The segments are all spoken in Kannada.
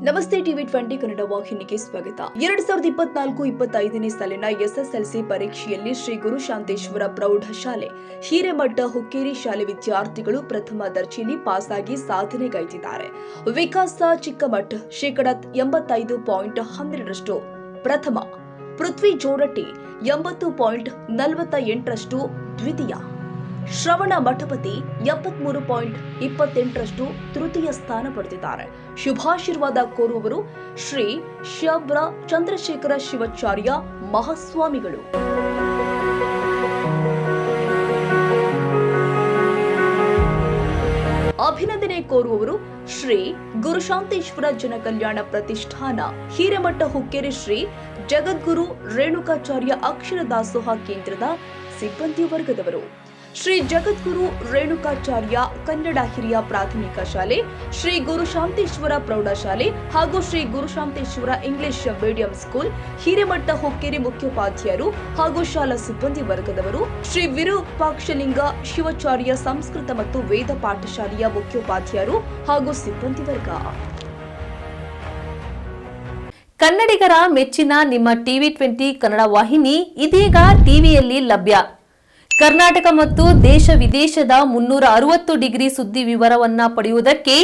ನಮಸ್ತೆ ಟಿವಿ 20 ಕನ್ನಡ ವಾಹಿನಿಗೆ ಸ್ವಾಗತ. 2024-25ನೇ ಸಾಲಿನ ಎಸ್ಎಸ್ಎಲ್ಸಿ ಪರೀಕ್ಷೆಯಲ್ಲಿ ಶ್ರೀ ಗುರುಶಾಂತೇಶ್ವರ ಪ್ರೌಢಶಾಲೆ ಹಿರೇಮಠ ಹುಕ್ಕೇರಿ ಶಾಲೆ ವಿದ್ಯಾರ್ಥಿಗಳು ಪ್ರಥಮ ದರ್ಜೆಯಲ್ಲಿ ಪಾಸಾಗಿ ಸಾಧನೆಗೈದಿದ್ದಾರೆ. ವಿಕಾಸ ಚಿಕ್ಕಮಠ 85.12% ಪ್ರಥಮ, ಪೃಥ್ವಿ ಜೋಡಟ್ಟಿ 80.48% ದ್ವಿತೀಯ, ಶ್ರವಣ ಮಠಪತಿ 73.28% ತೃತೀಯ ಸ್ಥಾನ ಪಡೆದಿದ್ದಾರೆ. ಶುಭಾಶೀರ್ವಾದ ಕೋರುವವರು ಶ್ರೀ ಶಬ್ರ ಚಂದ್ರಶೇಖರ ಶಿವಾಚಾರ್ಯ ಮಹಾಸ್ವಾಮಿಗಳು. ಅಭಿನಂದನೆ ಕೋರುವವರು ಶ್ರೀ ಗುರುಶಾಂತೇಶ್ವರ ಜನಕಲ್ಯಾಣ ಪ್ರತಿಷ್ಠಾನ ಹಿರೇಮಠ ಹುಕ್ಕೇರಿ ಶ್ರೀ ಜಗದ್ಗುರು ರೇಣುಕಾಚಾರ್ಯ ಅಕ್ಷರ ದಾಸೋಹ ಕೇಂದ್ರದ ಸಿಬ್ಬಂದಿ ವರ್ಗದವರು. ಶ್ರೀ ಜಗದ್ಗುರು ರೇಣುಕಾಚಾರ್ಯ ಕನ್ನಡ ಹಿರಿಯ ಪ್ರಾಥಮಿಕ ಶಾಲೆ, ಶ್ರೀ ಗುರುಶಾಂತೇಶ್ವರ ಪ್ರೌಢಶಾಲೆ ಹಾಗೂ Shri Gurushanteshwara English medium school Hiremath Hukkeri ಮುಖ್ಯೋಪಾಧ್ಯಾಯರು ಹಾಗೂ ಶಾಲಾ ಸಿಬ್ಬಂದಿ ವರ್ಗದವರು. ಶ್ರೀ ವಿರೂಪಾಕ್ಷಲಿಂಗ ಶಿವಾಚಾರ್ಯ ಸಂಸ್ಕೃತ ಮತ್ತು ವೇದ ಪಾಠಶಾಲೆಯ ಮುಖ್ಯೋಪಾಧ್ಯಾಯರು ಹಾಗೂ ಸಿಬ್ಬಂದಿ ವರ್ಗ. ಕನ್ನಡಿಗರ ಮೆಚ್ಚಿನ ನಿಮ್ಮ ಟಿವಿ 20 ಕನ್ನಡ ವಾಹಿನಿ ಇದೀಗ ಟಿವಿಯಲ್ಲಿ ಲಭ್ಯ. ಕರ್ನಾಟಕ ಮತ್ತು ದೇಶ ವಿದೇಶದ 360 ಡಿಗ್ರಿ ಸುದ್ದಿ ವಿವರವನ್ನ ಪಡೆಯುವುದಕ್ಕೆ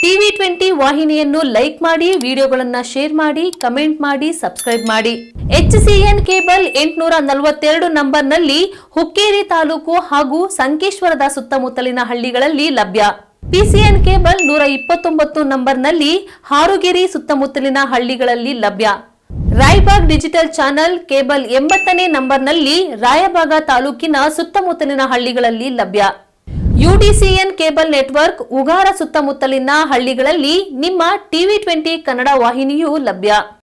ಟಿವಿ 20 ವಾಹಿನಿಯನ್ನು ಲೈಕ್ ಮಾಡಿ, ವಿಡಿಯೋಗಳನ್ನು ಶೇರ್ ಮಾಡಿ, ಕಮೆಂಟ್ ಮಾಡಿ, ಸಬ್ಸ್ಕ್ರೈಬ್ ಮಾಡಿ. HCN ಕೇಬಲ್ 842 ನಂಬರ್ನಲ್ಲಿ ಹುಕ್ಕೇರಿ ತಾಲೂಕು ಹಾಗೂ ಸಂಕೇಶ್ವರದ ಸುತ್ತಮುತ್ತಲಿನ ಹಳ್ಳಿಗಳಲ್ಲಿ ಲಭ್ಯ. PCN ಕೇಬಲ್ 129 ನಂಬರ್ನಲ್ಲಿ ಹಾರುಗೆರೆ ಸುತ್ತಮುತ್ತಲಿನ ಹಳ್ಳಿಗಳಲ್ಲಿ ಲಭ್ಯ. ರಾಯಬಾಗ್ ಡಿಜಿಟಲ್ ಚಾನೆಲ್ ಕೇಬಲ್ 80ನೇ ನಂಬರ್ನಲ್ಲಿ ರಾಯಬಾಗ ತಾಲೂಕಿನ ಸುತ್ತಮುತ್ತಲಿನ ಹಳ್ಳಿಗಳಲ್ಲಿ ಲಭ್ಯ. UDCN ಕೇಬಲ್ ನೆಟ್ವರ್ಕ್ ಉಗಾರ ಸುತ್ತಮುತ್ತಲಿನ ಹಳ್ಳಿಗಳಲ್ಲಿ ನಿಮ್ಮ ಟಿವಿ 20 ಕನ್ನಡ ವಾಹಿನಿಯೂ ಲಭ್ಯ.